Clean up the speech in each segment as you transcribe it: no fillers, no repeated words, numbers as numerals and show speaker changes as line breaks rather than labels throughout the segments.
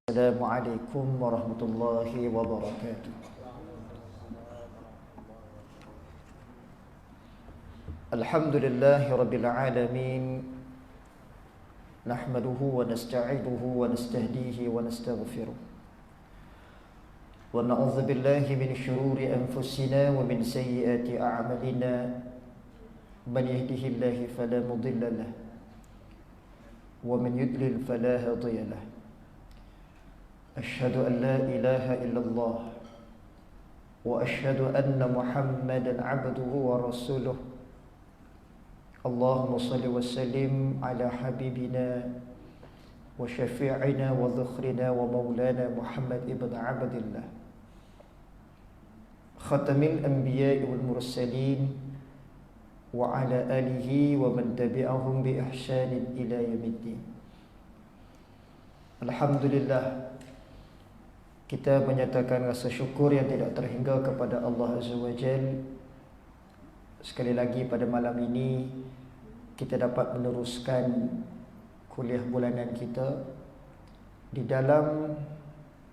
Assalamualaikum warahmatullahi wabarakatuh. Alhamdulillahi rabbil alamin. Nahmaduhu wa nasta'inuhu wa nastahdihi wa nastaghfiruh. Wa na'udzu billahi min shururi anfusina wa min sayyiati a'malina. Man yahdihillahu fala mudilla lahu wa man yudlil fala hadiya lahu. أشهد أن لا إله إلا الله وأشهد أن محمدا عبده ورسوله اللهم صل وسلم على حبيبنا وشفيعنا وذخرنا ومولانا محمد ابن عبد الله ختم الأنبياء والمرسلين وعلى آله ومن تبعهم بإحسان إلى يوم الدين. الحمد لله, kita menyatakan rasa syukur yang tidak terhingga kepada Allah Azza wa Jal. Sekali lagi pada malam ini kita dapat meneruskan kuliah bulanan kita di dalam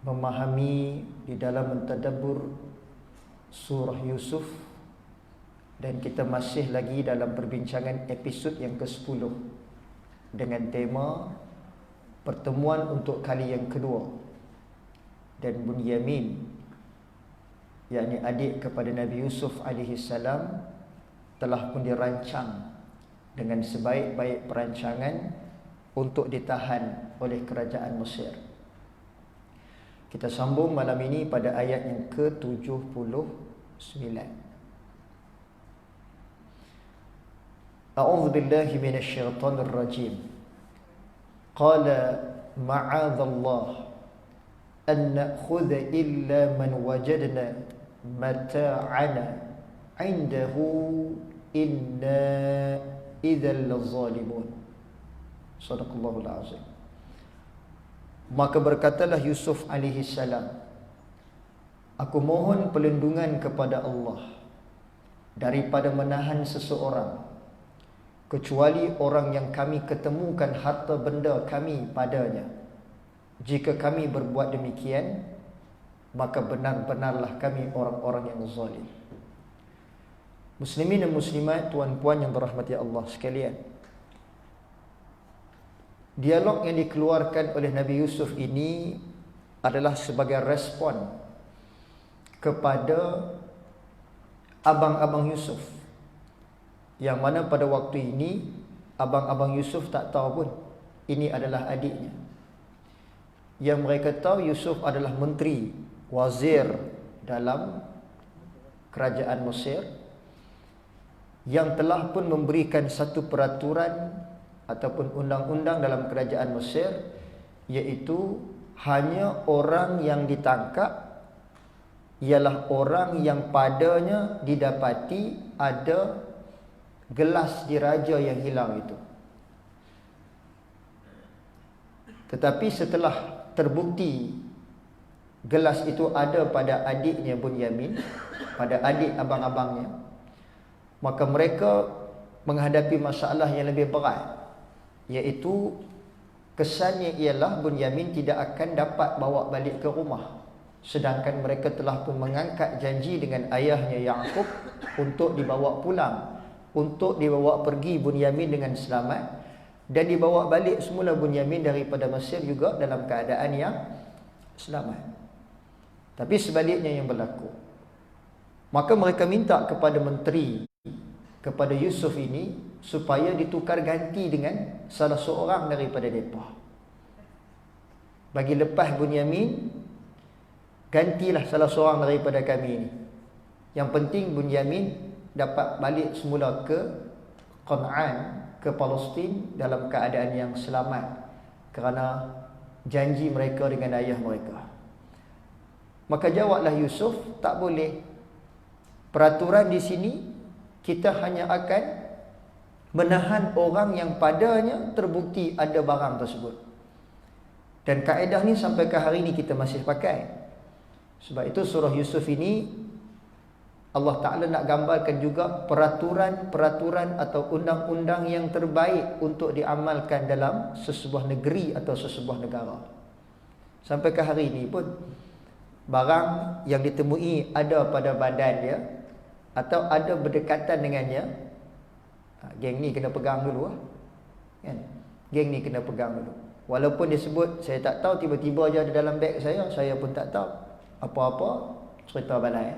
memahami, di dalam mentadabbur surah Yusuf, dan kita masih lagi dalam perbincangan episod yang ke-10 dengan tema pertemuan untuk kali yang kedua. Dan Bunyamin, yakni adik kepada Nabi Yusuf AS, telah pun dirancang dengan sebaik-baik perancangan untuk ditahan oleh kerajaan Mesir. Kita sambung malam ini pada ayat yang ke-79. A'udzu billahi minasy syaithanir rajim. Qala ma'adzallah أن نأخذ إلا من وجدنا متاعنا عنده إنا إذا لظالمون. صدق الله العظيم. Maka berkatalah Yusuf alaihi salam, aku mohon perlindungan kepada Allah daripada menahan seseorang, kecuali orang yang kami ketemukan harta benda kami padanya. Jika kami berbuat demikian, maka benar-benarlah kami orang-orang yang zalim. Muslimin dan muslimat, tuan-puan yang dirahmati Allah sekalian, dialog yang dikeluarkan oleh Nabi Yusuf ini adalah sebagai respon kepada abang-abang Yusuf, yang mana pada waktu ini abang-abang Yusuf tak tahu pun ini adalah adiknya. Yang mereka tahu Yusuf adalah menteri, wazir dalam kerajaan Mesir, yang telah pun memberikan satu peraturan ataupun undang-undang dalam kerajaan Mesir, iaitu hanya orang yang ditangkap ialah orang yang padanya didapati ada gelas diraja yang hilang itu. Tetapi setelah terbukti gelas itu ada pada adiknya Bunyamin, pada adik abang-abangnya, maka mereka menghadapi masalah yang lebih berat, iaitu kesannya ialah Bunyamin tidak akan dapat bawa balik ke rumah, sedangkan mereka telah pun mengangkat janji dengan ayahnya Yaqub untuk dibawa pulang, untuk dibawa pergi Bunyamin dengan selamat, dan dibawa balik semula Bunyamin daripada Mesir juga dalam keadaan yang selamat. Tapi sebaliknya yang berlaku. Maka mereka minta kepada menteri, kepada Yusuf ini, supaya ditukar ganti dengan salah seorang daripada mereka. Bagi lepas Bunyamin, gantilah salah seorang daripada kami ini. Yang penting Bunyamin dapat balik semula ke Kan'an, ke Palestin dalam keadaan yang selamat, kerana janji mereka dengan ayah mereka. Maka jawablah Yusuf, tak boleh. Peraturan di sini, kita hanya akan menahan orang yang padanya terbukti ada barang tersebut. Dan kaedah ni sampai ke hari ini kita masih pakai. Sebab itu surah Yusuf ini Allah Ta'ala nak gambarkan juga peraturan-peraturan atau undang-undang yang terbaik untuk diamalkan dalam sesebuah negeri atau sesebuah negara. Sampai ke hari ini pun barang yang ditemui ada pada badan dia atau ada berdekatan dengannya, geng ni kena pegang dulu lah. Kan? Geng ni kena pegang dulu. Walaupun dia sebut saya tak tahu, tiba-tiba je ada dalam beg saya pun tak tahu. Apa-apa cerita balai.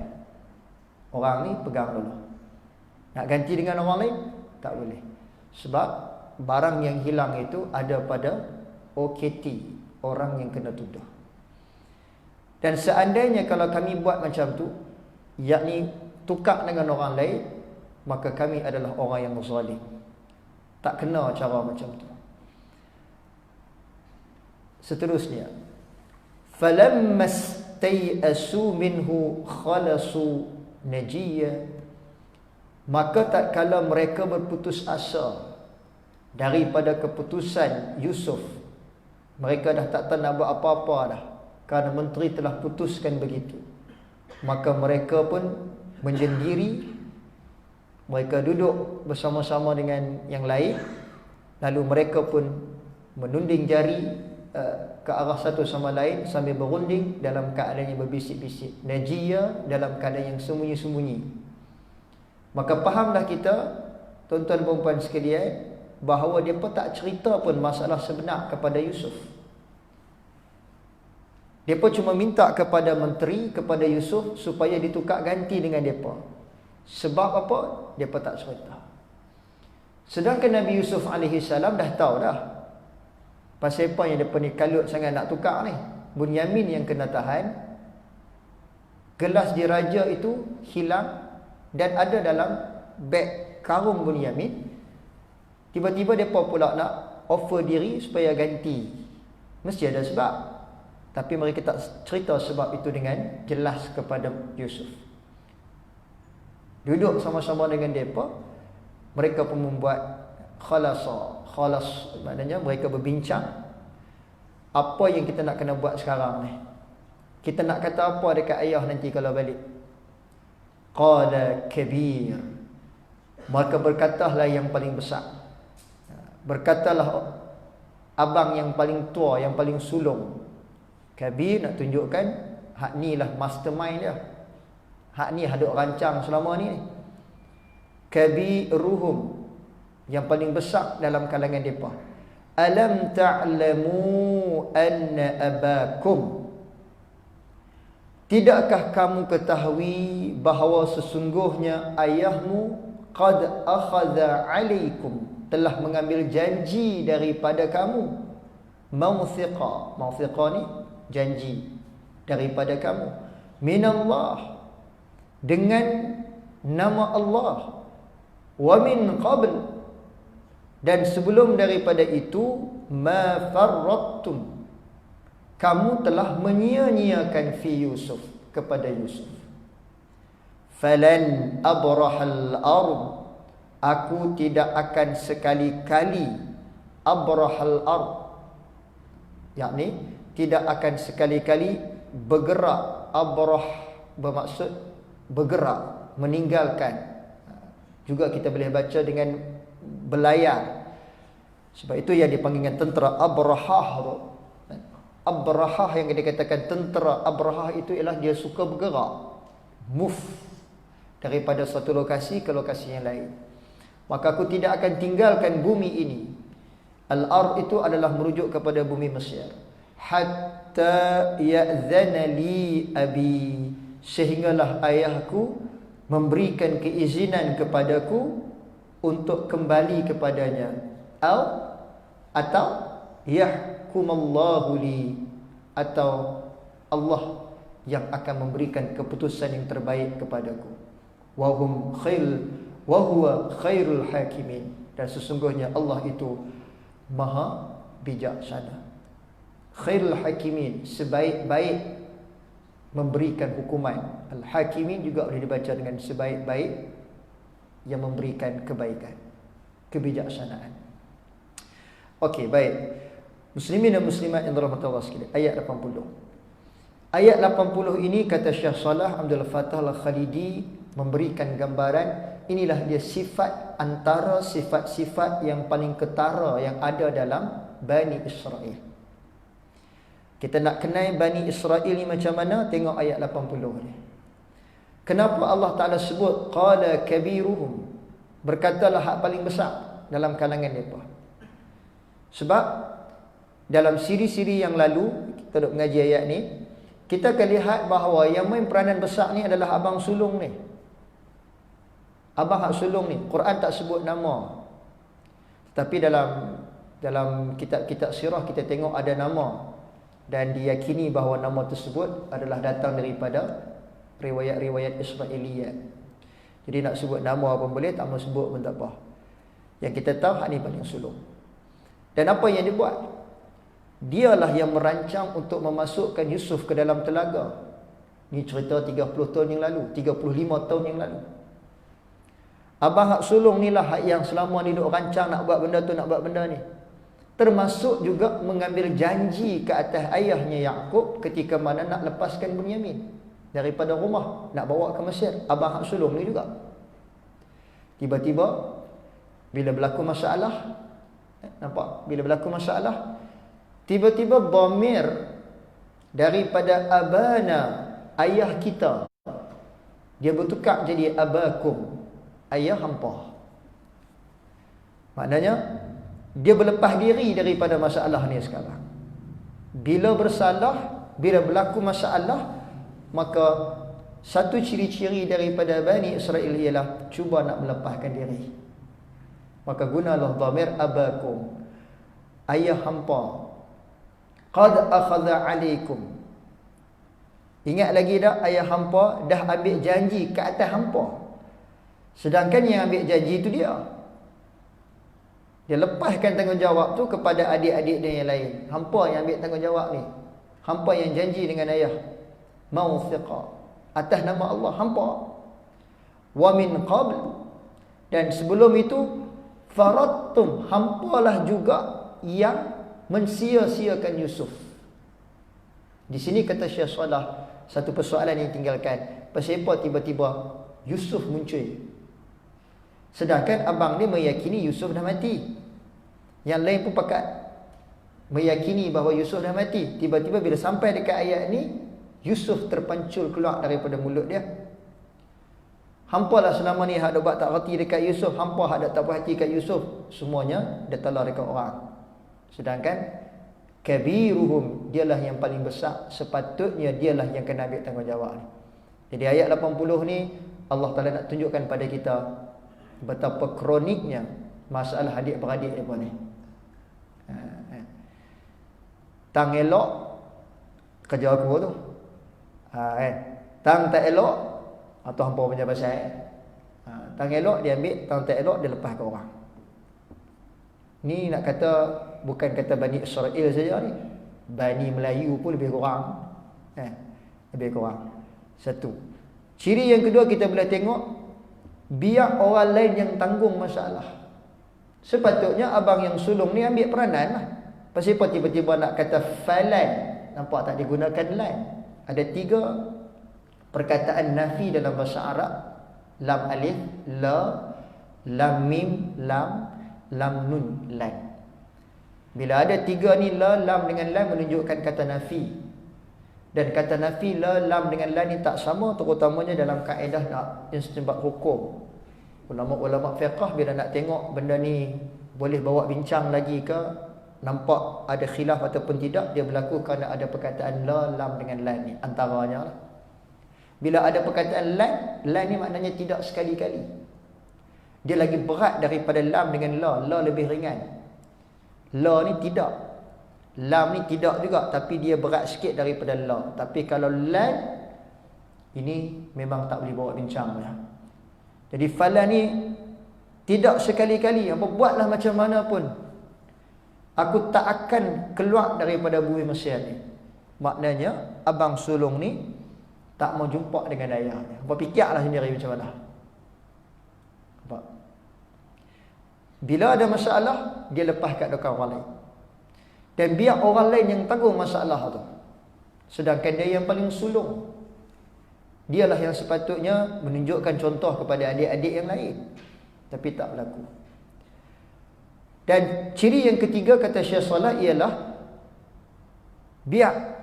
Orang ni pegang dulu. Nak ganti dengan orang lain tak boleh. Sebab barang yang hilang itu ada pada OKT, orang yang kena tuduh. Dan seandainya kalau kami buat macam tu, yakni tukar dengan orang lain, maka kami adalah orang yang zalim. Tak kena cara macam tu. Seterusnya, falamma stai'asu minhu khalasu najiyya, maka tak kala mereka berputus asa daripada keputusan Yusuf, mereka dah tak tahu nak buat apa-apa dah, kerana menteri telah putuskan begitu, maka mereka pun menyendiri. Mereka duduk bersama-sama dengan yang lain, lalu mereka pun menunding jari ke arah satu sama lain sambil berunding dalam keadaan yang berbisik-bisik. Najiyah, dalam keadaan yang sembunyi-sembunyi. Maka fahamlah kita, tuan-tuan dan puan sekalian, bahawa dia pun tak cerita pun masalah sebenar kepada Yusuf. Dia pun cuma minta kepada menteri, kepada Yusuf, supaya ditukar ganti dengan mereka. Sebab apa? Dia pun tak cerita. Sedangkan Nabi Yusuf AS dah tahu dah pasal apa yang mereka ni kalut sangat nak tukar ni. Bunyamin yang kena tahan, gelas diraja itu hilang dan ada dalam beg karung Bunyamin. Tiba-tiba mereka pula nak offer diri supaya ganti. Mesti ada sebab. Tapi mereka tak cerita sebab itu dengan jelas kepada Yusuf. Duduk sama-sama dengan mereka, mereka pun membuat khalas, maknanya mereka berbincang apa yang kita nak kena buat sekarang ni. Kita nak kata apa dekat ayah nanti kalau balik. Qala kabir, maka berkatalah yang paling besar, berkatalah abang yang paling tua, yang paling sulung. Kabir nak tunjukkan hak ni lah mastermind dia, hak ni hadut rancang selama ni. Kabiruhum, yang paling besar dalam kalangan mereka. Alam ta'lamu anna abakum, tidakkah kamu ketahui bahawa sesungguhnya ayahmu qad akhadha alaikum, telah mengambil janji daripada kamu. Mawthiqa, mawthiqa ni janji daripada kamu. Minallah, dengan nama Allah. Wa min qabl, dan sebelum daripada itu, ma farrattum, kamu telah menyia-nyiakan fi Yusuf, kepada Yusuf. Falan abrahal ard, aku tidak akan sekali-kali abrahal ard, yakni tidak akan sekali-kali bergerak. Abrah bermaksud bergerak, meninggalkan. Juga kita boleh baca dengan belayar. Sebab itu yang dipanggilkan tentera Abrahah tu. Abrahah yang dikatakan tentera Abrahah itu ialah dia suka bergerak, move daripada satu lokasi ke lokasi yang lain. Maka aku tidak akan tinggalkan bumi ini. Al-ard itu adalah merujuk kepada bumi Mesir. Hatta ya'zana li abi, sehinggalah ayahku memberikan keizinan kepadaku untuk kembali kepadanya. Atau yahkumallahu li, atau Allah yang akan memberikan keputusan yang terbaik kepadaku. Wa huwa khairul hakimin, dan sesungguhnya Allah itu maha bijaksana. Khairul hakimin, sebaik-baik memberikan hukuman. Al-hakimin juga boleh dibaca dengan sebaik-baik yang memberikan kebaikan, kebijaksanaan. Okey, baik. Muslimin dan muslimat yang dirahmati Allah sekalian, ayat 80. Ayat 80 ini kata Syekh Salah Abdul Fattah Al-Khalidi memberikan gambaran, inilah dia sifat antara sifat-sifat yang paling ketara yang ada dalam Bani Israel. Kita nak kenal Bani Israel ni macam mana? Tengok ayat 80 ni. Kenapa Allah Ta'ala sebut qala kabiruhum? Berkatalah hak paling besar dalam kalangan mereka. Sebab dalam siri-siri yang lalu, kita duk mengaji ayat ni, kita akan lihat bahawa yang main peranan besar ni adalah abang sulung ni. Abang hak sulung ni. Quran tak sebut nama. Tapi dalam kitab-kitab sirah kita tengok ada nama. Dan diyakini bahawa nama tersebut adalah datang daripada riwayat-riwayat Israiliyat. Jadi nak sebut nama apa boleh, tak mau sebut pun tak apa. Yang kita tahu hak ni paling sulung. Dan apa yang dia buat? Dialah yang merancang untuk memasukkan Yusuf ke dalam telaga. Ni cerita 30 tahun yang lalu, 35 tahun yang lalu. Abang hak sulung ni lah hak yang selama ni duk rancang nak buat benda tu, nak buat benda ni. Termasuk juga mengambil janji ke atas ayahnya Yaqub ketika mana nak lepaskan Bunyamin daripada rumah, nak bawa ke Mesir. Abang hak sulung ni juga. Tiba-tiba bila berlaku masalah, nampak? Bila berlaku masalah, tiba-tiba dhamir daripada abana, ayah kita, dia bertukar jadi abakum, ayah hampa. Maknanya dia berlepas diri daripada masalah ni sekarang. Bila bersalah, bila berlaku masalah, maka satu ciri-ciri daripada Bani Israel ialah cuba nak melepaskan diri. Maka gunalah dhamir abakum, ayah hampa. Qad akhadha alaikum. Ingat lagi dah, ayah hampa dah ambil janji ke atas hampa. Sedangkan yang ambil janji itu dia. Dia lepaskan tanggungjawab tu kepada adik-adik dia yang lain. Hampa yang ambil tanggungjawab ni. Hampa yang janji dengan ayah. Mawthiqa, atas nama Allah, hampa. Wa min qabl, dan sebelum itu faradtum, hampalah juga yang mensia-siakan Yusuf. Di sini kata Syekh Salah, satu persoalan yang tinggalkan. Pasal apa tiba-tiba Yusuf muncul? Sedangkan abang dia meyakini Yusuf dah mati. Yang lain pun pakat meyakini bahawa Yusuf dah mati. Tiba-tiba bila sampai dekat ayat ni, Yusuf terpancul keluar daripada mulut dia. Hampa lah selama ni hak buat tak reti dekat Yusuf. Hampa hak tak puas hati dekat Yusuf. Semuanya dia telah dekat orang. Sedangkan kabiruhum, dialah yang paling besar. Sepatutnya dialah yang kena ambil tanggungjawab ni. Jadi ayat 80 ni Allah Ta'ala nak tunjukkan pada kita betapa kroniknya masalah adik-beradik mereka ni. Tang elok kerja aku tu. Tang tak elok atau hampa punya pasal. Tang elok dia ambil, tang tak elok dia lepas ke orang. Ni nak kata bukan kata Bani Israel saja ni. Bani Melayu pun lebih kurang. Lebih kurang. Satu. Ciri yang kedua kita boleh tengok, biar orang lain yang tanggung masalah. Sepatutnya abang yang sulung ni ambil peranan lah. Pasal apa tiba-tiba nak kata falan? Nampak tak digunakan lan? Ada 3 perkataan nafi dalam bahasa Arab. Lam alif, la, lam mim, lam nun, lan. Bila ada 3 ni, la, lam dengan lan menunjukkan kata nafi. Dan kata nafi, la, lam dengan lan ni tak sama, terutamanya dalam kaedah nak istinbat hukum. Ulama-ulama fiqh bila nak tengok benda ni boleh bawa bincang lagi ke, nampak ada khilaf ataupun tidak, dia berlaku kerana ada perkataan la, lam dengan lan ni antaranya lah. Bila ada perkataan lan ni maknanya tidak sekali-kali. Dia lagi berat daripada lam dengan la lebih ringan. La ni tidak, lam ni tidak juga, tapi dia berat sikit daripada la. Tapi kalau lan, ini memang tak boleh bawa bincang ya. Jadi falan ni tidak sekali-kali, apa buatlah macam mana pun, aku tak akan keluar daripada bumi Mesir ni. Maknanya abang sulung ni tak mau jumpa dengan ayahnya. Apa fikirlah sendiri macam mana. Apa? Bila ada masalah, dia lepas kat dekat orang lain. Dan biar orang lain yang tanggung masalah tu. Sedangkan dia yang paling sulung. Dialah yang sepatutnya menunjukkan contoh kepada adik-adik yang lain. Tapi tak berlaku. Dan ciri yang ketiga kata Syekh Salah ialah Biar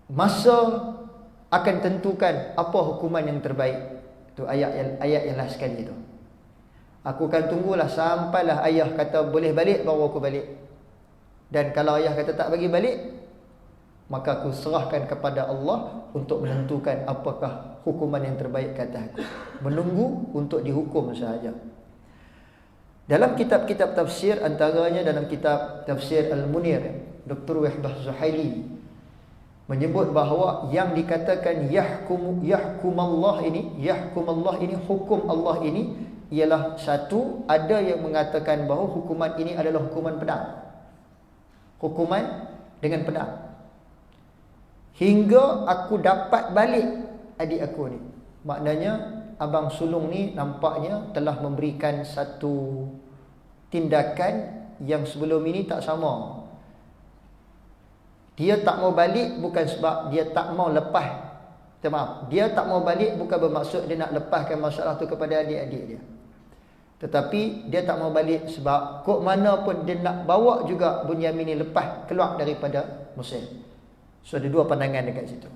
masa akan tentukan apa hukuman yang terbaik. Itu ayat yang last sekali tu. Aku akan tunggulah sampailah ayah kata boleh balik, baru aku balik. Dan kalau ayah kata tak bagi balik, maka aku serahkan kepada Allah untuk menentukan apakah hukuman yang terbaik kata aku. Menunggu untuk dihukum sahaja. Dalam kitab-kitab tafsir, antaranya dalam kitab tafsir Al-Munir, Dr. Wahbah Zuhaili menyebut bahawa yang dikatakan yahkumallah ini, hukum Allah ini ialah satu, ada yang mengatakan bahawa hukuman ini adalah hukuman pedang. Hukuman dengan pedang. Hingga aku dapat balik adik aku ni. Maknanya abang sulung ni nampaknya telah memberikan satu tindakan yang sebelum ini tak sama. Dia tak mau balik bukan sebab dia tak mau lepas. Maaf, dia tak mau balik bukan bermaksud dia nak lepaskan masalah tu kepada adik-adik dia. Tetapi dia tak mau balik sebab kok mana pun dia nak bawa juga Bunyamin ni lepas keluar daripada Mesir. So ada dua pandangan dekat situ.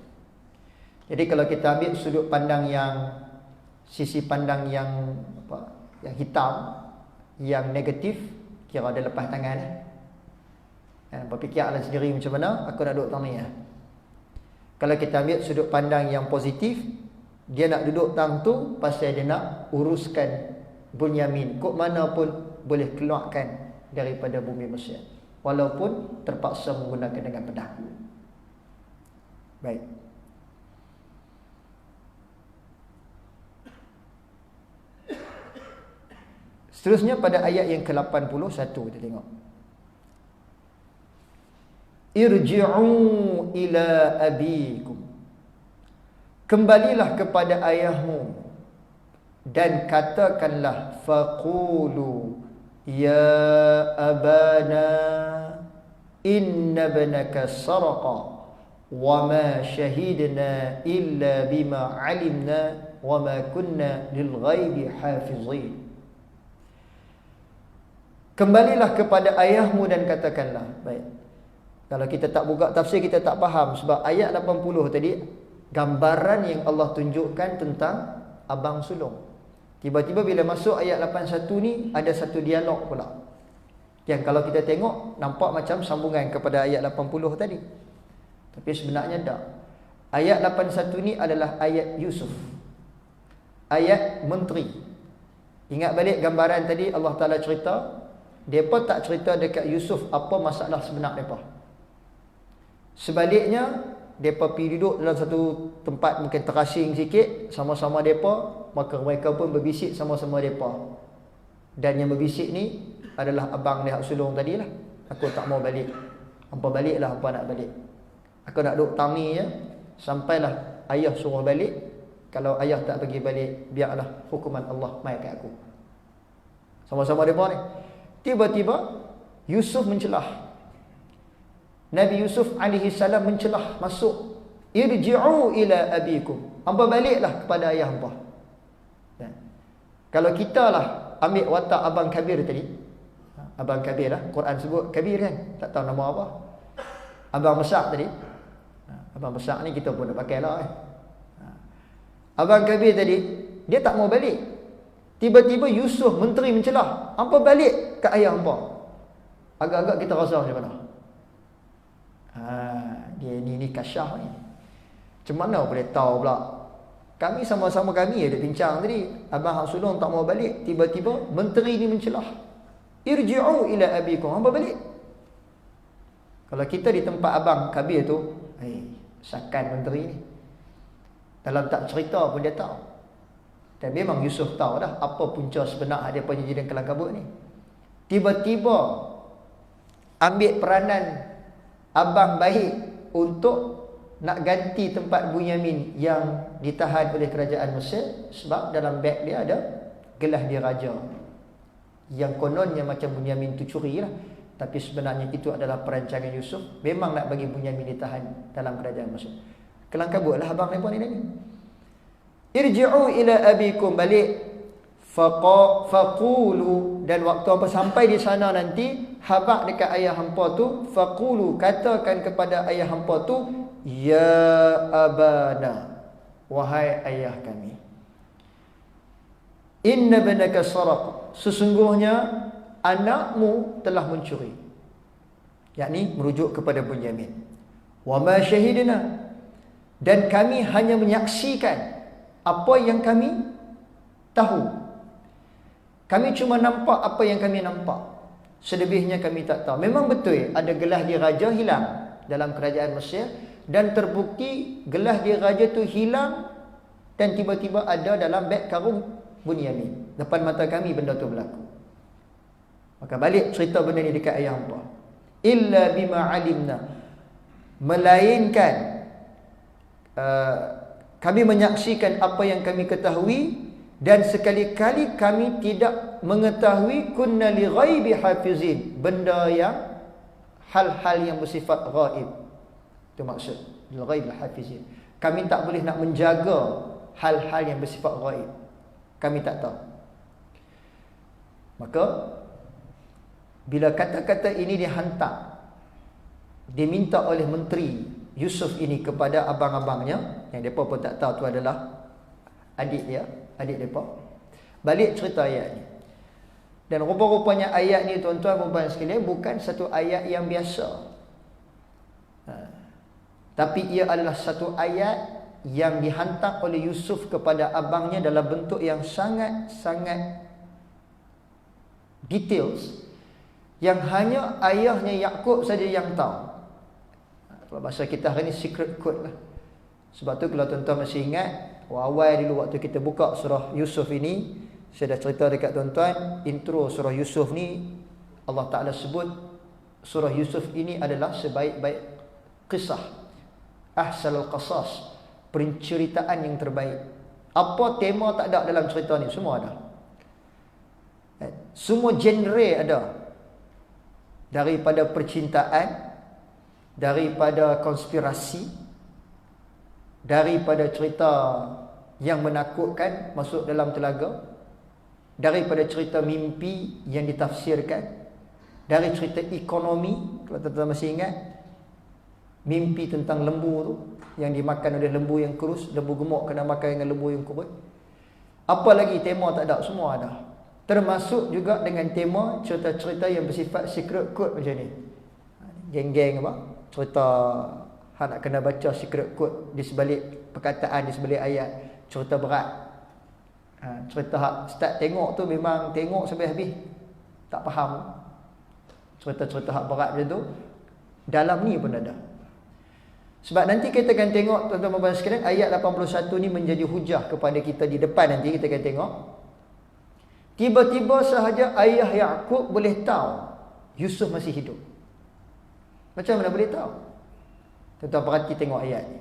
Jadi kalau kita ambil sudut pandang yang sisi pandang yang yang hitam, yang negatif, kira ada lepas tangan. Berfikirlah sendiri macam mana aku nak duduk tang ni. Kalau kita ambil sudut pandang yang positif, dia nak duduk tang tu pasal dia nak uruskan Bunyamin, kok mana pun boleh keluarkan daripada bumi Mesir, walaupun terpaksa menggunakan dengan pedang. Baik. Seterusnya pada ayat yang ke-81 kita tengok. Irji'u ila abikum. Kembalilah kepada ayahmu dan katakanlah faqulu ya abana inna ibnaka saraqa wa ma shahidna illa bima 'alimna wa ma kunna lil ghaibi hafizin. Kembalilah kepada ayahmu dan katakanlah. Baik. Kalau kita tak buka tafsir, kita tak faham. Sebab ayat 80 tadi, gambaran yang Allah tunjukkan tentang abang sulung. Tiba-tiba bila masuk ayat 81 ni, ada satu dialog pula. Yang kalau kita tengok, nampak macam sambungan kepada ayat 80 tadi. Tapi sebenarnya tak. Ayat 81 ni adalah ayat Yusuf. Ayat menteri. Ingat balik gambaran tadi, Allah Ta'ala cerita, mereka tak cerita dekat Yusuf apa masalah sebenar mereka. Sebaliknya, mereka pergi duduk dalam satu tempat mungkin terasing sikit, sama-sama mereka, maka mereka pun berbisik sama-sama mereka. Dan yang berbisik ni adalah abang dia sulung tadi lah. Aku tak mau balik. Hampa baliklah, hampa nak balik. Aku nak duduk tang ni je, sampailah ayah suruh balik. Kalau ayah tak pergi balik, biarlah hukuman Allah mai kat aku. Sama-sama mereka ni. Tiba-tiba Yusuf mencelah. Nabi Yusuf alaihi salam mencelah masuk. Irji'u ila abikum. Hampa baliklah kepada ayah hampa. Kalau kita lah ambil watak abang Kabir tadi. Abang Kabir lah. Quran sebut Kabir kan. Tak tahu nama apa. Abang besar tadi. Abang besar ni kita pun dah pakai lah. Abang Kabir tadi, dia tak mau balik. Tiba-tiba Yusuf menteri mencelah. Hampa balik ke ayah hampa. Agak-agak kita rasa macam mana? Dia ni kasyah ni. Macam mana boleh tahu pula? Kami sama-sama kami ada bincang tadi. Abang hak sulung tak mau balik. Tiba-tiba menteri ni mencelah. Irji'u ila abikum. Hampa balik. Kalau kita di tempat abang Kabir tu, sakan menteri ni. Dalam tak cerita pun dia tahu. Dan memang Yusuf tahu dah apa punca sebenar dia penyidikan kelang kabut ni. Tiba-tiba ambil peranan abang baik untuk nak ganti tempat Bunyamin yang ditahan oleh kerajaan Mesir, sebab dalam beg dia ada gelas dia raja yang kononnya macam Bunyamin tu curi lah, tapi sebenarnya itu adalah perancangan Yusuf. Memang nak bagi Bunyamin ditahan dalam kerajaan Mesir. Kelang kabutlah abang mereka ni. Irji'u ila abikum, balik. Faqulu, dan waktu hampa sampai di sana nanti, habaq dekat ayah hampa tu, faqulu, katakan kepada ayah hampa tu, ya abana, wahai ayah kami, inna ibnaka saraq, sesungguhnya anakmu telah mencuri. Yakni merujuk kepada Bunyamin. Wa ma syahidna, dan kami hanya menyaksikan apa yang kami tahu. Kami cuma nampak apa yang kami nampak. Selebihnya kami tak tahu. Memang betul ada gelas diraja hilang dalam kerajaan Mesir, dan terbukti gelas diraja tu hilang dan tiba-tiba ada dalam beg karung Bunyamin. Depan mata kami benda tu berlaku. Maka balik cerita benda ni dekat ayah hampa. Illa bima alimna, melainkan kami menyaksikan apa yang kami ketahui, dan sekali-kali kami tidak mengetahui kunna li ghaibi hafizin, benda yang hal-hal yang bersifat ghaib. Itu maksud li ghaibi hafizin. Kami tak boleh nak menjaga hal-hal yang bersifat ghaib. Kami tak tahu. Maka bila kata-kata ini dihantar, diminta oleh menteri Yusuf ini kepada abang-abangnya, yang mereka pun tak tahu tu adalah adik dia, adik mereka. Balik cerita ayat ni. Dan rupa-rupanya ayat ni, tuan-tuan dan puan sekalian, bukan satu ayat yang biasa. Tapi ia adalah satu ayat yang dihantar oleh Yusuf kepada abangnya dalam bentuk yang sangat-sangat details, yang hanya ayahnya Yaqub saja yang tahu. Kalau bahasa kita hari ni secret code lah. Sebab tu kalau tuan-tuan masih ingat, awal dulu waktu kita buka surah Yusuf ini, saya dah cerita dekat tuan-tuan, intro surah Yusuf ni, Allah Ta'ala sebut surah Yusuf ini adalah sebaik-baik kisah, ahsanul qasas, penceritaan yang terbaik. Apa tema tak ada dalam cerita ni, semua ada. Semua genre ada. Daripada percintaan, daripada konspirasi, daripada cerita yang menakutkan masuk dalam telaga, daripada cerita mimpi yang ditafsirkan, dari cerita ekonomi, kalau tuan-tuan masih ingat mimpi tentang lembu tu yang dimakan oleh lembu yang kurus, lembu gemuk kena makan dengan lembu yang kurus. Apa lagi tema tak ada, semua ada. Termasuk juga dengan tema cerita-cerita yang bersifat secret code macam ni. Geng-geng apa? Cerita hang nak kena baca secret code di sebalik perkataan, di sebalik ayat. Cerita berat. Cerita hak start tengok tu memang tengok sampai habis tak faham. Cerita-cerita hak berat macam tu dalam ni pun ada. Sebab nanti kita akan tengok, tuan-tuan dan puan sekalian, ayat 81 ni menjadi hujah kepada kita di depan. Nanti kita akan tengok, tiba-tiba sahaja ayah Yaqub boleh tahu Yusuf masih hidup. Macam mana boleh tahu? Tuan-tuan perhati tengok ayat ni.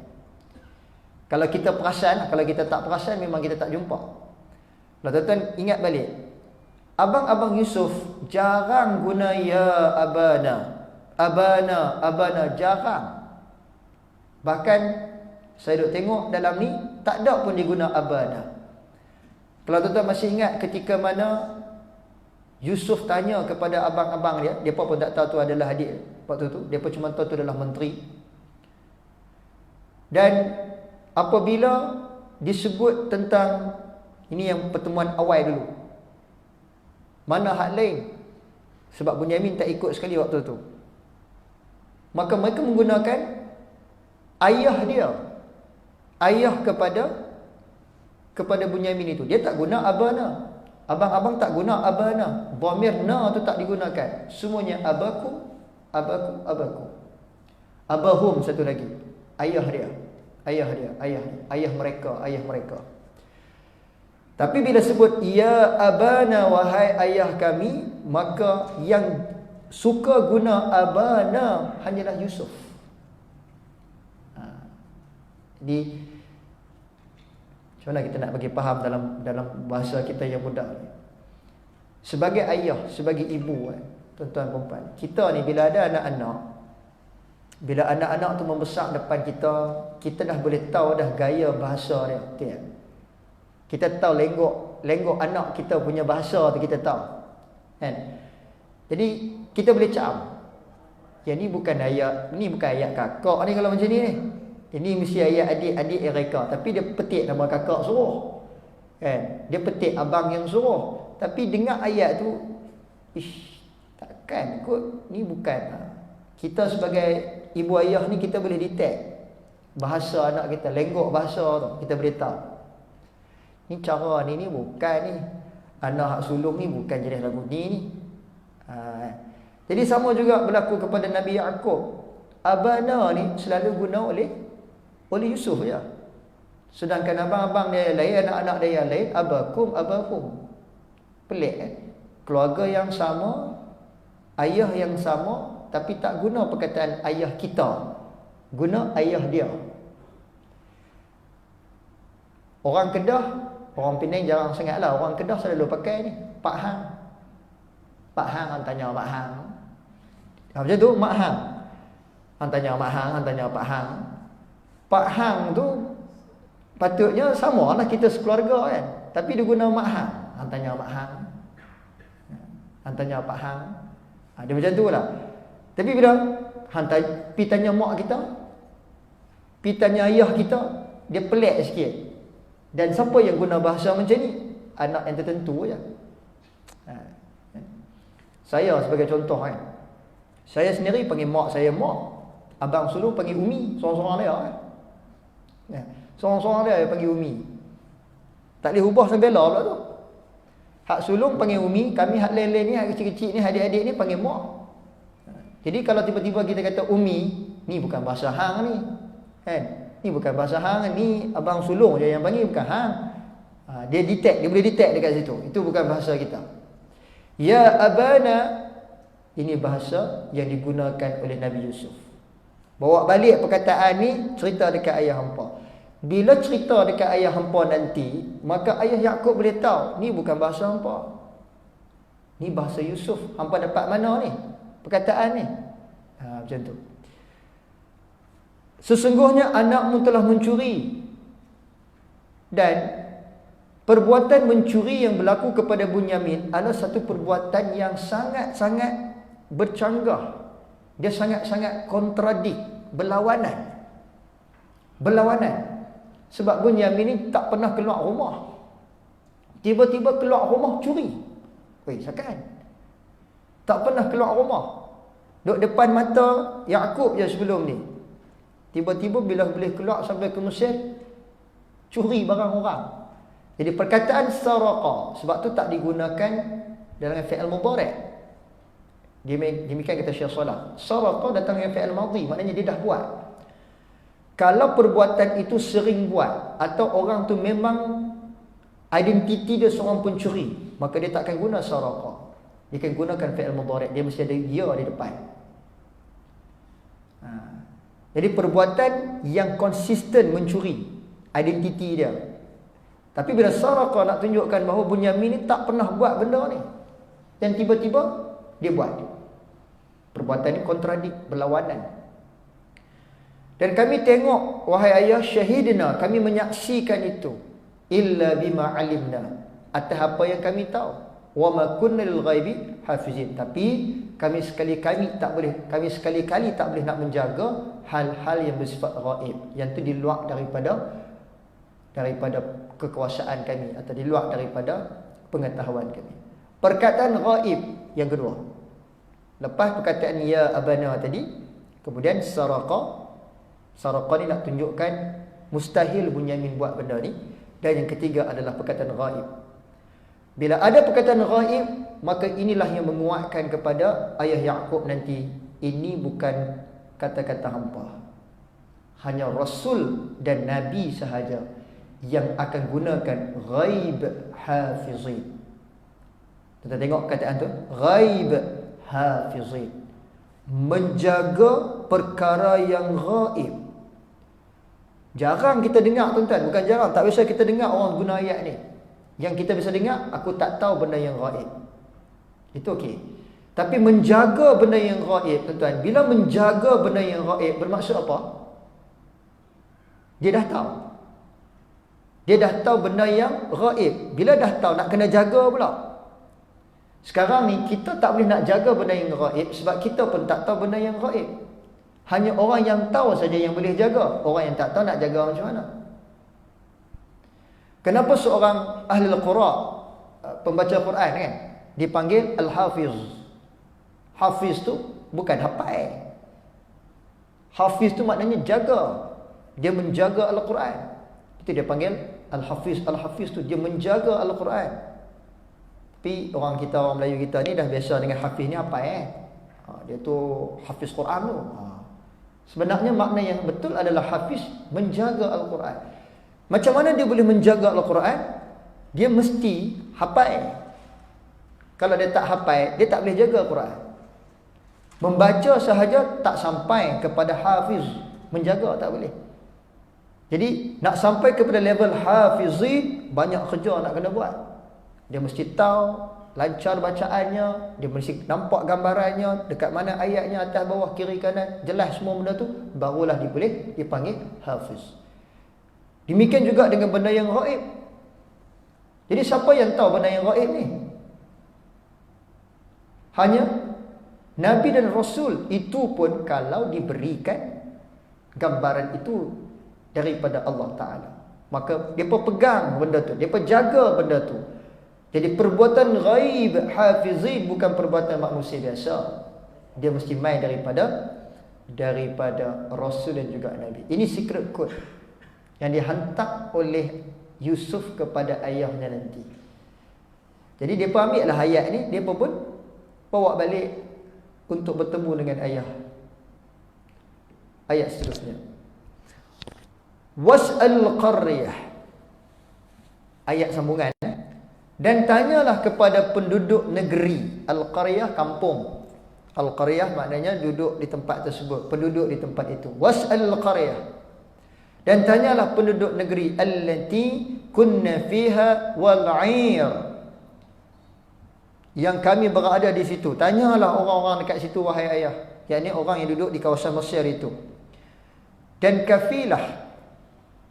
Kalau kita perasan, kalau kita tak perasan, memang kita tak jumpa. Kalau tuan-tuan ingat balik, abang-abang Yusuf jarang guna ya abana. Abana, jarang. Bahkan saya duk tengok dalam ni tak ada pun diguna abana. Kalau tuan-tuan masih ingat ketika mana Yusuf tanya kepada abang-abang dia, depa pun tak tahu tu adalah adik waktu tu, depa cuma tahu tu adalah menteri. Dan apabila disebut tentang ini, yang pertemuan awal dulu, mana hak lain, sebab Bunyamin tak ikut sekali waktu tu, maka mereka menggunakan ayah dia, ayah kepada Bunyamin itu. Dia tak guna abana. Abang-abang tak guna abana. Dhamir na tu tak digunakan. Semuanya abaku. Abahum satu lagi. Ayah dia. Ayah mereka. Tapi bila sebut ya abana, wahai ayah kami, maka yang suka guna abana hanyalah Yusuf. Jadi macam mana kita nak bagi faham dalam bahasa kita yang mudah ni? Sebagai ayah, sebagai ibu, tuan-tuan dan puan, kita ni bila ada anak-anak, bila anak-anak tu membesar depan kita, kita dah boleh tahu dah gaya bahasa dia, betul tak? Kita tahu lenggok lenggok anak kita punya bahasa tu kita tahu. Kan? Jadi kita boleh cakap. Yang ni bukan ayat kakak ni kalau macam ni. Ini mesti ayat adik-adik mereka. Tapi dia petik nama kakak suruh. Kan? Dia petik abang yang suruh. Tapi dengar ayat tu, takkan kot. Ni bukan. Kita sebagai ibu ayah ni kita boleh detect bahasa anak kita, lenggok bahasa tu kita boleh tahu. Ni cara ni bukan ni. Anak hak sulung ni bukan jenis lagu ni. Jadi sama juga berlaku kepada Nabi Yaqub. Abana ni selalu guna oleh Yusuf je. Sedangkan abang-abang dia lain, anak-anak dia lain, abahum. Pelik kan? Keluarga yang sama, ayah yang sama, tapi tak guna perkataan ayah kita. Guna ayah dia. Orang Kedah, orang Penang jarang sangat lah. Orang Kedah selalu pakai ni, Pak Hang. Pak Hang, hang tanya Pak Hang. Macam tu, Mak Hang. Hang tanya Mak Hang, hang tanya Pak Hang. Pak Hang tu patutnya sama lah kita sekeluarga kan. Tapi dia guna Mak Hang. Hang tanya Mak Hang. Hang tanya Pak Hang. Dia macam tu lah. Tapi bila hang pergi tanya mak kita, pergi tanya ayah kita, dia pelik sikit. Dan siapa yang guna bahasa macam ni? Anak yang tertentu je. Saya sebagai contoh kan, saya sendiri panggil mak saya mak, abang sulung panggil umi, seorang-seorang dia kan. Seorang-seorang dia panggil umi. Tak boleh ubah sampai lah pula tu. Hak sulung panggil umi, kami hak lain-lain ni, hak kecil-kecil ni, adik-adik ni panggil mak. Jadi kalau tiba-tiba kita kata umi, ni bukan bahasa hang ni. Kan? Ni bukan bahasa hang, ni abang sulung je yang panggil, bukan hang. Dia boleh detect dekat situ. Itu bukan bahasa kita. Ya abana, ini bahasa yang digunakan oleh Nabi Yusuf. Bawa balik perkataan ni, cerita dekat ayah hampa. Bila cerita dekat ayah hampa nanti, maka ayah Yaqub boleh tahu, ni bukan bahasa hampa. Ni bahasa Yusuf. Hampa dapat mana ni perkataan ni? Macam tu. Sesungguhnya anakmu telah mencuri. Dan perbuatan mencuri yang berlaku kepada Bunyamin adalah satu perbuatan yang sangat-sangat bercanggah. Dia sangat-sangat kontradik, berlawanan. Sebab Bunyamin ni tak pernah keluar rumah. Tiba-tiba keluar rumah curi. Sakan? Tak pernah keluar rumah. Duduk depan mata Yaqub je sebelum ni. Tiba-tiba bila boleh keluar sampai ke Mesir, curi barang orang. Jadi perkataan saraqa, sebab tu tak digunakan dalam fi'il mudhari'. Demikian kata Syekh Salah. Saraqa datang dengan fi'il madhi, maknanya dia dah buat. Kalau perbuatan itu sering buat, atau orang tu memang identiti dia seorang pencuri, maka dia tak akan guna saraqa. Dia akan gunakan fi'il mudhari', dia mesti ada ya di depan. Jadi perbuatan yang konsisten mencuri, identiti dia. Tapi bila saraqa nak tunjukkan bahawa Bunyamin ni tak pernah buat benda ni, dan tiba-tiba dia buat. Perbuatan ni kontradik, berlawanan. Dan kami tengok, wahai ayah, syahidna, kami menyaksikan itu, illa bima alimna, atas apa yang kami tahu. Wa ma kunna lil ghaibi hafizin. Tapi kami sekali-kali tak boleh nak menjaga hal-hal yang bersifat ghaib, yang itu di luar daripada kekuasaan kami, atau di luar daripada pengetahuan kami. Perkataan ghaib yang kedua, lepas perkataan ya abana tadi, kemudian saraqa ni nak tunjukkan mustahil Bunyamin buat benda ni. Dan yang ketiga adalah perkataan ghaib. Bila ada perkataan ghaib, maka inilah yang menguatkan kepada ayah Yaqub nanti, ini bukan kata-kata hampa. Hanya Rasul dan Nabi sahaja yang akan gunakan ghaib hafizin. Kita tengok kataan tu, ghaib hafizin, menjaga perkara yang ghaib. Jarang kita dengar tuan-tuan, bukan jarang, tak biasa kita dengar orang guna ayat ni. Yang kita bisa dengar, aku tak tahu benda yang ghaib. Itu okey. Tapi menjaga benda yang ghaib, tuan-tuan, bila menjaga benda yang ghaib bermaksud apa? Dia dah tahu. Dia dah tahu benda yang gaib. Bila dah tahu, nak kena jaga pula. Sekarang ni kita tak boleh nak jaga benda yang gaib sebab kita pun tak tahu benda yang gaib. Hanya orang yang tahu saja yang boleh jaga. Orang yang tak tahu nak jaga macam mana. Kenapa seorang ahli al-Qura, pembaca Quran kan, dipanggil al-Hafiz? Hafiz tu bukan hafal. Hafiz tu maknanya jaga. Dia menjaga Al-Quran. Itu dia panggil Al-Hafiz. Al-Hafiz tu dia menjaga Al-Quran. Tapi orang Melayu kita ni dah biasa dengan Hafiz ni apa dia tu Hafiz Quran tu. Sebenarnya makna yang betul adalah Hafiz menjaga Al-Quran. Macam mana dia boleh menjaga Al-Quran? Dia mesti hafal. Kalau dia tak hafal, dia tak boleh jaga Al-Quran. Membaca sahaja tak sampai kepada hafiz. Menjaga tak boleh. Jadi nak sampai kepada level hafizi, banyak kerja nak kena buat. Dia mesti tahu, lancar bacaannya, dia mesti nampak gambarannya, dekat mana ayatnya, atas bawah kiri kanan, jelas semua benda tu, barulah dia boleh dipanggil hafiz. Demikian juga dengan benda yang gaib. Jadi siapa yang tahu benda yang gaib ni? Hanya Nabi dan Rasul. Itu pun kalau diberikan gambaran itu daripada Allah Ta'ala, maka mereka pegang benda tu, mereka jaga benda tu. Jadi perbuatan ghaib hafizi bukan perbuatan manusia biasa. Dia mesti main daripada Rasul dan juga Nabi. Ini secret code yang dihantar oleh Yusuf kepada ayahnya nanti. Jadi mereka ambil lah ayat ni, mereka pun bawa balik untuk bertemu dengan ayah. Ayat seterusnya, was'al qaryah. Ayat sambungan. Dan tanyalah kepada penduduk negeri. Al-qaryah, kampung. Al-qaryah maknanya duduk di tempat tersebut, penduduk di tempat itu. Was'al qaryah. Dan tanyalah penduduk negeri allati kunna fiha wal'ir, yang kami berada di situ. Tanyalah orang-orang dekat situ wahai ayah, yakni orang yang duduk di kawasan Mesir itu. Dan kafilah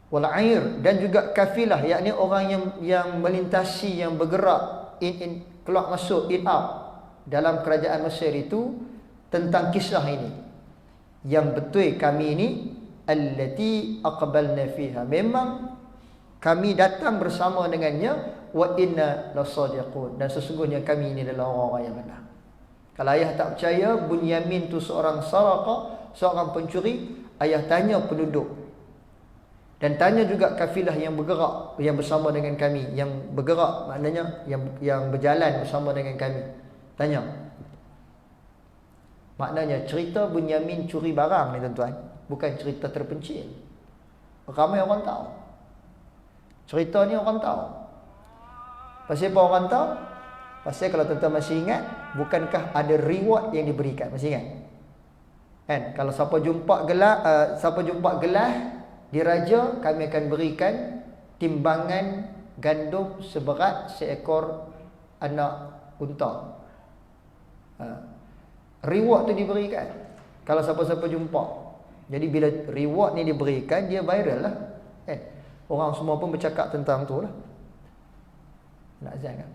wal air, dan juga kafilah, yakni orang yang melintasi, yang bergerak in keluar masuk, in out dalam kerajaan Mesir itu, tentang kisah ini. Yang betul kami ini allati aqbalna fiha, memang kami datang bersama dengannya, wa inna lasadiqun, dan sesungguhnya kami ini adalah orang-orang yang benar. Kalau ayah tak percaya Bunyamin tu seorang saraqa, seorang pencuri, ayah tanya penduduk. Dan tanya juga kafilah yang bergerak, yang bersama dengan kami. Yang bergerak maknanya yang berjalan bersama dengan kami. Tanya. Maknanya cerita Bunyamin curi barang ni tuan-tuan, bukan cerita terpencil. Ramai orang tahu. Cerita ni orang tahu. Pasal apa orang tahu? Pasal kalau tuan-tuan masih ingat, bukankah ada reward yang diberikan? Masih ingat? Kan? Kalau siapa jumpa gelas diraja, kami akan berikan timbangan gandum seberat seekor anak unta. Reward tu diberikan kalau siapa-siapa jumpa. Jadi bila reward ni diberikan, dia viral lah. Orang semua pun bercakap tentang tu lah. Nak azan kan?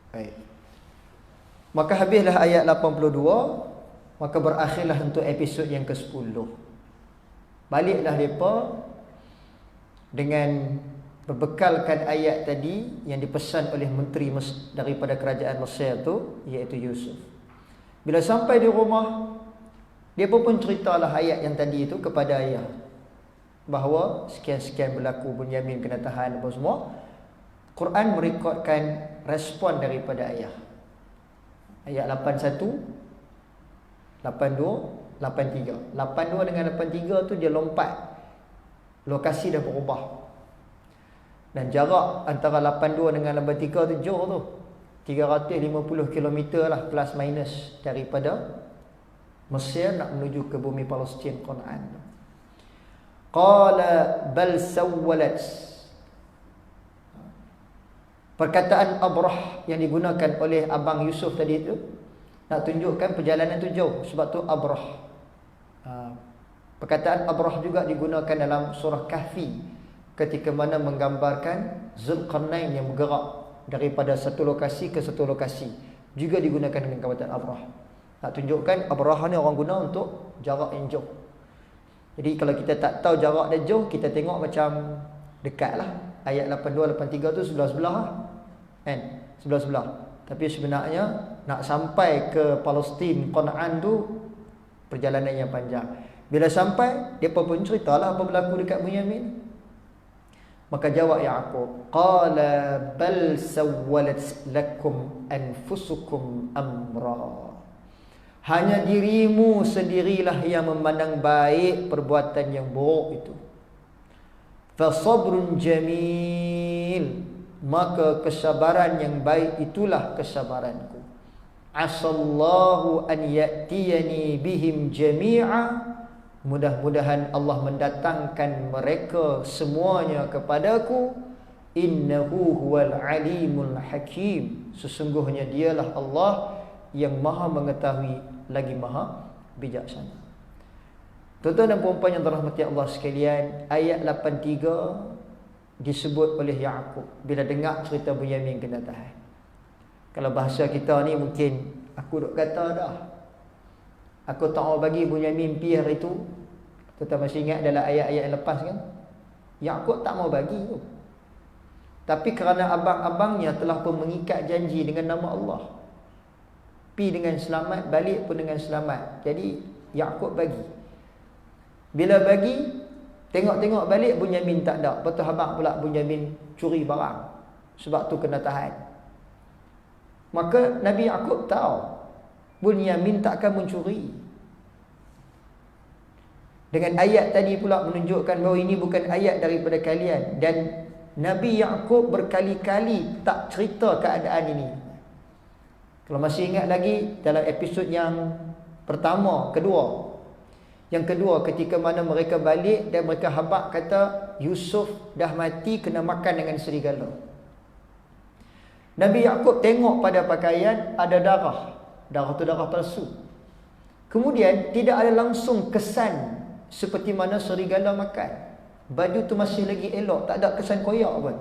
Baik. Maka habislah ayat 82. Maka berakhirlah untuk episod yang ke-10. Baliklah mereka dengan berbekalkan ayat tadi yang dipesan oleh menteri daripada kerajaan Mesir tu, iaitu Yusuf. Bila sampai di rumah, dia pun ceritalah ayat yang tadi itu kepada ayah, bahawa sekian-sekian berlaku, Bunyamin kena tahan apa semua. Quran merekodkan respon daripada ayah. Ayat 81, 82, 83. 82 dengan 83 tu dia lompat. Lokasi dah berubah. Dan jarak antara 82 dengan 83 tu jauh tu. 350 km lah plus minus daripada Mesir nak menuju ke bumi Palestin Kanaan. Qala bal sawwalat. Perkataan Abrah yang digunakan oleh abang Yusuf tadi itu nak tunjukkan perjalanan tu jauh, sebab tu Abrah. Perkataan Abrah juga digunakan dalam surah Kahfi ketika mana menggambarkan Zulkarnain yang bergerak daripada satu lokasi ke satu lokasi. Juga digunakan dengan perkataan Abrah. Nak tunjukkan Abrah ni orang guna untuk jarak yang jauh. Jadi kalau kita tak tahu jarak dia jauh, kita tengok macam dekat lah. Ayat 82, 83 tu sebelah-sebelah lah. Kan? Sebelah-sebelah. Tapi sebenarnya nak sampai ke Palestin, Kanaan tu perjalanan yang panjang. Bila sampai, dia pun ceritalah apa berlaku dekat Bunyamin. Maka jawab Yaqub, qala bal sawwalat lakum anfusukum amra. Hanya dirimu sendirilah yang memandang baik perbuatan yang buruk itu. Fa sabrun jamil. Maka kesabaran yang baik itulah kesabaranku. Asallahu an ya'tiyani bihim jami'a. Mudah-mudahan Allah mendatangkan mereka semuanya kepadaku. Innahu huwal alimul hakim. Sesungguhnya dialah Allah yang maha mengetahui lagi maha bijaksana. Tuan-tuan dan puan-puan yang dirahmati Allah sekalian, ayat 83 disebut oleh Yaqub bila dengar cerita Bunyamin kena tahan. Kalau bahasa kita ni mungkin aku duk kata dah, aku tak mau bagi Bunyamin piah itu. Kita masih ingat dalam ayat-ayat yang lepas kan, Yaqub tak mau bagi tu. Tapi kerana abang-abangnya telah pun mengikat janji dengan nama Allah, pi dengan selamat, balik pun dengan selamat. Jadi Yaqub bagi. Bila bagi, tengok-tengok balik Bunyamin tak ada. Betul habaq pula Bunyamin curi barang. Sebab tu kena tahan. Maka Nabi Yaqub tahu Bunyamin tak akan mencuri. Dengan ayat tadi pula menunjukkan bahawa ini bukan ayat daripada kalian. Dan Nabi Yaqub berkali-kali tak cerita keadaan ini. Kalau masih ingat lagi dalam episod yang pertama, kedua. Yang kedua, ketika mana mereka balik dan mereka habaq kata Yusuf dah mati kena makan dengan serigala. Nabi Yaqub tengok pada pakaian ada darah. Darah tu darah palsu. Kemudian tidak ada langsung kesan seperti mana serigala makan. Baju tu masih lagi elok, tak ada kesan koyak pun.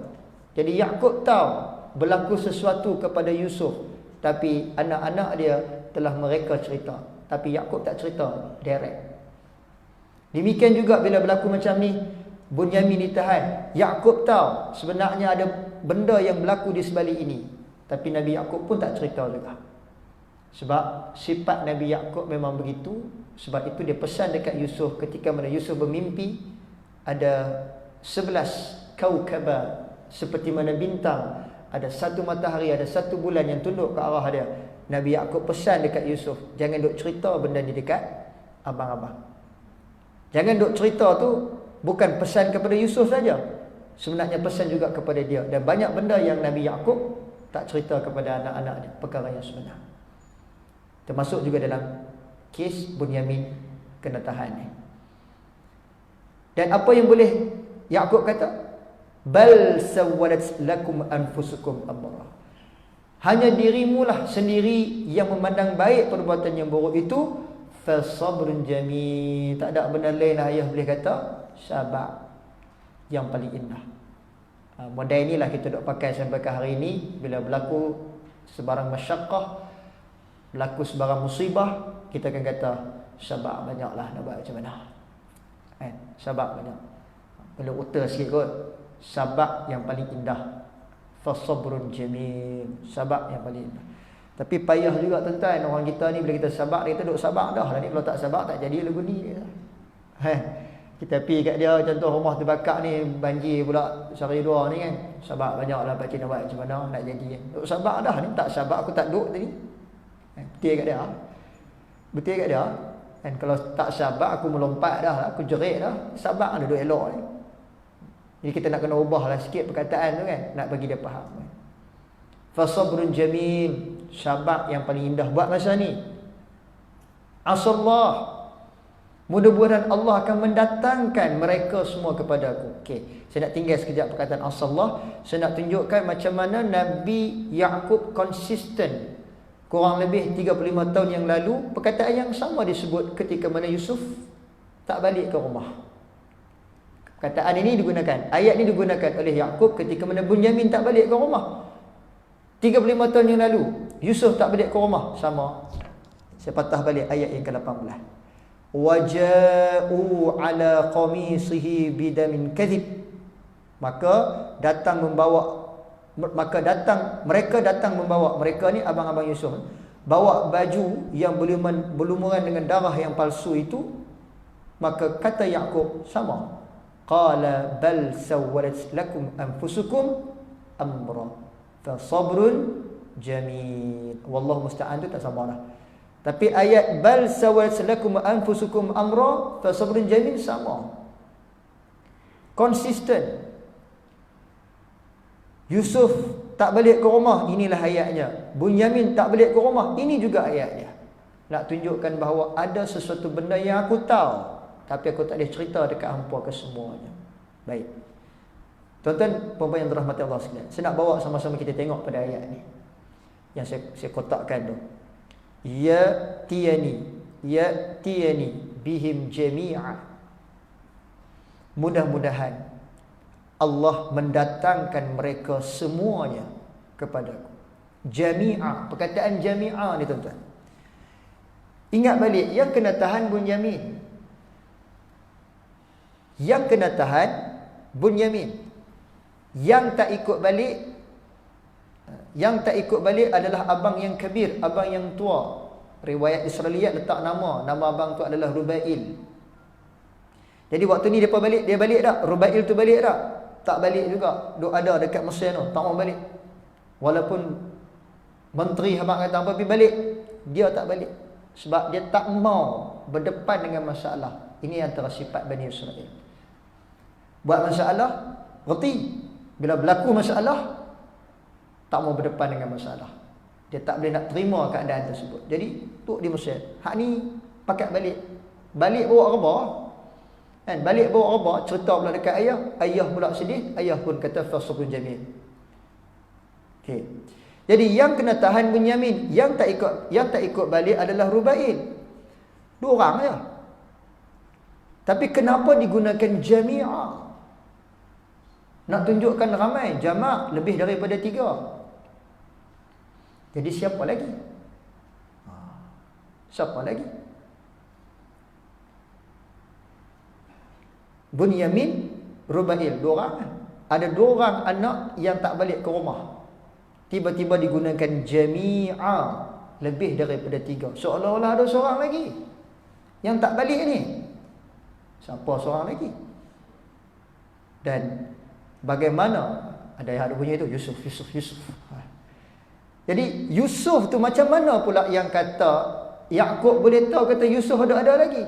Jadi Yaqub tahu berlaku sesuatu kepada Yusuf, tapi anak-anak dia telah mereka cerita. Tapi Yaqub tak cerita direct. Demikian juga bila berlaku macam ni, Bunyamin ditahan. Yaqub tahu sebenarnya ada benda yang berlaku di sebalik ini, tapi Nabi Yaqub pun tak cerita juga. Sebab sifat Nabi Yaqub memang begitu. Sebab itu dia pesan dekat Yusuf ketika mana Yusuf bermimpi ada 11 kaukaba seperti mana bintang, ada satu matahari, ada satu bulan yang tunduk ke arah dia. Nabi Yaqub pesan dekat Yusuf, jangan duk cerita benda ni dekat abang-abang. Jangan duk cerita tu bukan pesan kepada Yusuf saja, sebenarnya pesan juga kepada dia. Dan banyak benda yang Nabi Yaqub tak cerita kepada anak-anak dia, perkara yang sebenar. Termasuk juga dalam kes Bunyamin kena tahan ni. Dan apa yang boleh Yaqub kata? Bal sawwalat lakum anfusukum amra. Hanya dirimulah sendiri yang memandang baik perbuatan yang buruk itu. Fasabrun jamil. Tak ada benda lain lah ayah boleh kata. Sabar yang paling indah. Model inilah kita duk pakai sampai ke hari ini. Bila berlaku sebarang masyaqqah, berlaku sebarang musibah, kita akan kata sabar banyaklah, nak buat macam mana. Sabar banyak. Belum uta sikit kot. Sabar yang paling indah. Fasabrun jamil. Sabar yang paling indah. Tapi payah juga tuan-tuan, orang kita ni bila kita sabar, dia kata duk sabar dah lah ni, kalau tak sabar tak jadi lagu ni dia. Kita pergi kat dia, contoh rumah terbakar ni, banjir pula sehari dua ni kan. Sabar banyaklah pak cik nak buat macam mana nak jadi kan. Duk sabar dah ni, tak sabar aku tak duk tadi. Betul kat dia. Betul kat dia. Dan kalau tak sabar aku melompat dah, aku jerit dah. Sabar dah duk elok ni. Jadi kita nak kena ubahlah sikit perkataan tu kan, nak bagi dia faham kan. Fasabrun jamil, sabar yang paling indah buat masa ni. Asallah, mudah-mudahan Allah akan mendatangkan mereka semua kepada aku. Okey, saya nak tinggal sekejap perkataan asallah. Saya nak tunjukkan macam mana Nabi Yaqub konsisten. Kurang lebih 35 tahun yang lalu, perkataan yang sama disebut ketika mana Yusuf tak balik ke rumah. Perkataan ini digunakan, ayat ini digunakan oleh Yaqub ketika mana Bunyamin tak balik ke rumah. 35 tahun yang lalu, Yusuf tak balik ke rumah. Sama. Saya patah balik ayat yang ke-18. Waja'u ala qamisihi bidamin kadhib. Mereka datang membawa, mereka ni abang-abang Yusuf, bawa baju yang berlumuran dengan darah yang palsu itu. Maka kata Yaqub sama. Qala bal sawwalat lakum anfusukum amra fa sabrun jamil. Wallahu musta'an tu tak sama dah. Tapi ayat bal sawwalat lakum anfusukum amra fa sabrun jamil sama. Konsisten. Yusuf tak balik ke rumah, inilah ayatnya. Bunyamin tak balik ke rumah, ini juga ayatnya. Nak tunjukkan bahawa ada sesuatu benda yang aku tahu, tapi aku tak boleh cerita dekat hampa kesemuanya. Baik. Tuan-tuan, puan-puan yang dirahmati Allah sekalian, saya nak bawa sama-sama kita tengok pada ayat ni yang saya kotakkan tu. Ya'tiyani bihim jami'a. Mudah-mudahan Allah mendatangkan mereka semuanya kepadaku. Jami'a, perkataan jami'a ni tuan-tuan. Ingat balik, yang kena tahan Bunyamin. Yang kena tahan Bunyamin. Yang tak ikut balik adalah abang yang kabir, abang yang tua. Riwayat Israiliyat letak nama abang tu adalah Rubail. Jadi waktu ni dia balik tak? Rubail tu balik tak? Tak balik juga. Duk ada dekat Mesir tu, tak mau balik. Walaupun menteri abang kata apa pergi balik, dia tak balik. Sebab dia tak mau berdepan dengan masalah. Ini antara sifat Bani Israel. Buat masalah, reti. Bila berlaku masalah, tak mau berdepan dengan masalah. Dia tak boleh nak terima keadaan tersebut. Jadi, duduk di Mesir. Hak ni pakat balik. Balik bawa khabar. Kan? Balik bawa khabar, cerita pula dekat ayah. Ayah pula sedih. Ayah pun kata, fasabrun jamil. Okay. Jadi, yang kena tahan Bunyamin. Yang tak ikut balik adalah Rubail. 2 orang je. Tapi kenapa digunakan jami'ah? Nak tunjukkan ramai. Jama' lebih daripada 3. Jadi siapa lagi? Siapa lagi? Bunyamin, Rubail, 2 orang. Ada 2 orang anak yang tak balik ke rumah. Tiba-tiba digunakan jami'ah, lebih daripada 3. Seolah-olah ada seorang lagi yang tak balik ni. Siapa seorang lagi? Dan bagaimana ada yang ada bunyi itu Yusuf. Jadi Yusuf tu macam mana pula yang kata Yaqub boleh tahu kata Yusuf ada lagi?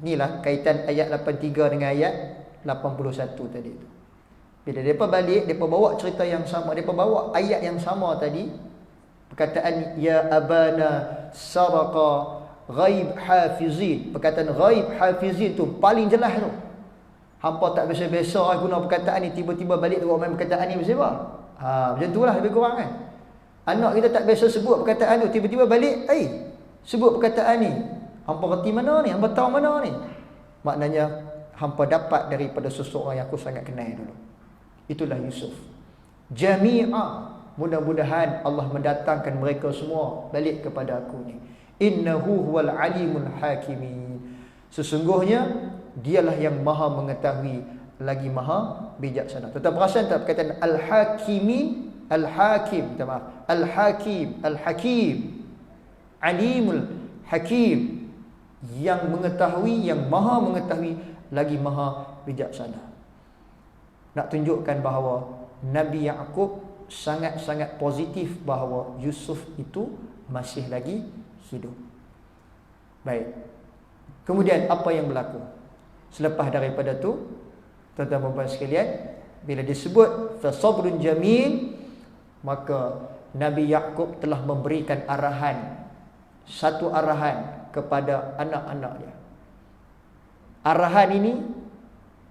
Inilah kaitan ayat 83 dengan ayat 81 tadi tu. Bila depa balik, depa bawa cerita yang sama, depa bawa ayat yang sama tadi. Perkataan ya abana saraqa ghaib hafizin. Perkataan ghaib hafizin tu paling jelas tu. Hampa tak biasa-biasa guna perkataan ni, tiba-tiba balik tu main perkataan ni mesti apa? Macam itulah lebih kurang kan. Anak kita tak biasa sebut perkataan tu, tiba-tiba balik, sebut perkataan ni. Hampa reti mana ni? Hampa tahu mana ni? Maknanya hampa dapat daripada seseorang yang aku sangat kenal dulu. Itulah Yusuf. Jami'ah. mudah-mudahan Allah mendatangkan mereka semua balik kepada aku ni. Innahu huwal alimul hakimin. Sesungguhnya dialah yang maha mengetahui lagi maha bijaksana. Tetap perasan tak perkataan al-hakimin, al-hakim, minta maaf, al-hakim, al-hakim, alimul hakim, yang mengetahui, yang maha mengetahui lagi maha bijaksana. Nak tunjukkan bahawa Nabi Yaqub sangat-sangat positif bahawa Yusuf itu masih lagi hidup. Baik. Kemudian apa yang berlaku? Selepas daripada tu, tuan-tuan dan puan sekalian, bila disebut fasabrun jamil, maka Nabi Yaqub telah memberikan arahan, satu arahan kepada anak-anak dia. Arahan ini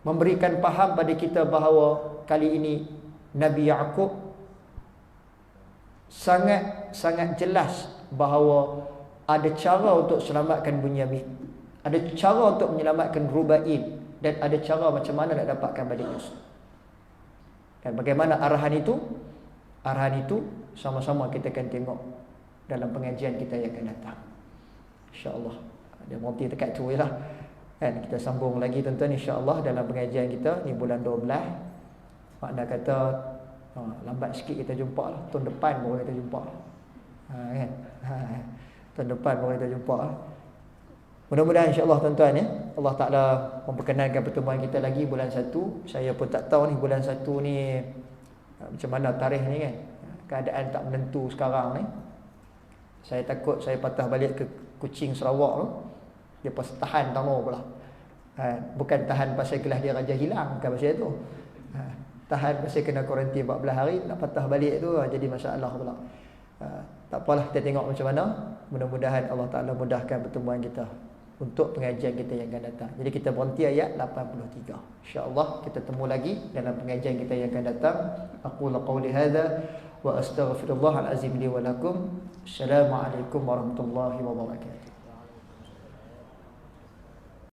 memberikan faham pada kita bahawa kali ini Nabi Yaqub sangat-sangat jelas bahawa ada cara untuk selamatkan Bunyamin, ada cara untuk menyelamatkan Rubail, dan ada cara macam mana nak dapatkan balik Yusuf. Dan bagaimana arahan itu? Arahan itu sama-sama kita akan tengok dalam pengajian kita yang akan datang, insya-Allah. Dia berhenti dekat tu lah. Kan kita sambung lagi tuan-tuan insya-Allah dalam pengajian kita ni bulan 12. Makna kata lambat sikit kita jumpa lah. Tahun depan baru kita jumpa. Kan? Tahun depan baru kita jumpa. Mudah-mudahan insya-Allah tuan-tuan ya, Allah Taala memperkenankan pertemuan kita lagi bulan 1. Saya pun tak tahu ni bulan 1 ni macam mana tarikh ni kan. Keadaan tak menentu sekarang ni. Saya takut saya patah balik ke Kuching Sarawak tu, dia pas tahan tak mau pula. Bukan tahan pasal kelas dia raja hilang, bukan pasal itu. Tahan pasal kena kuarantin 14 hari, nak patah balik tu jadi masalah pula. Tak apalah, kita tengok macam mana. Mudah-mudahan Allah Ta'ala mudahkan pertemuan kita untuk pengajian kita yang akan datang. Jadi kita berhenti ayat 83. InsyaAllah kita temu lagi dalam pengajian kita yang akan datang. Aqulu qawli hadha wa astaghfirullahal azim li wa lakum. Assalamualaikum warahmatullahi wabarakatuh.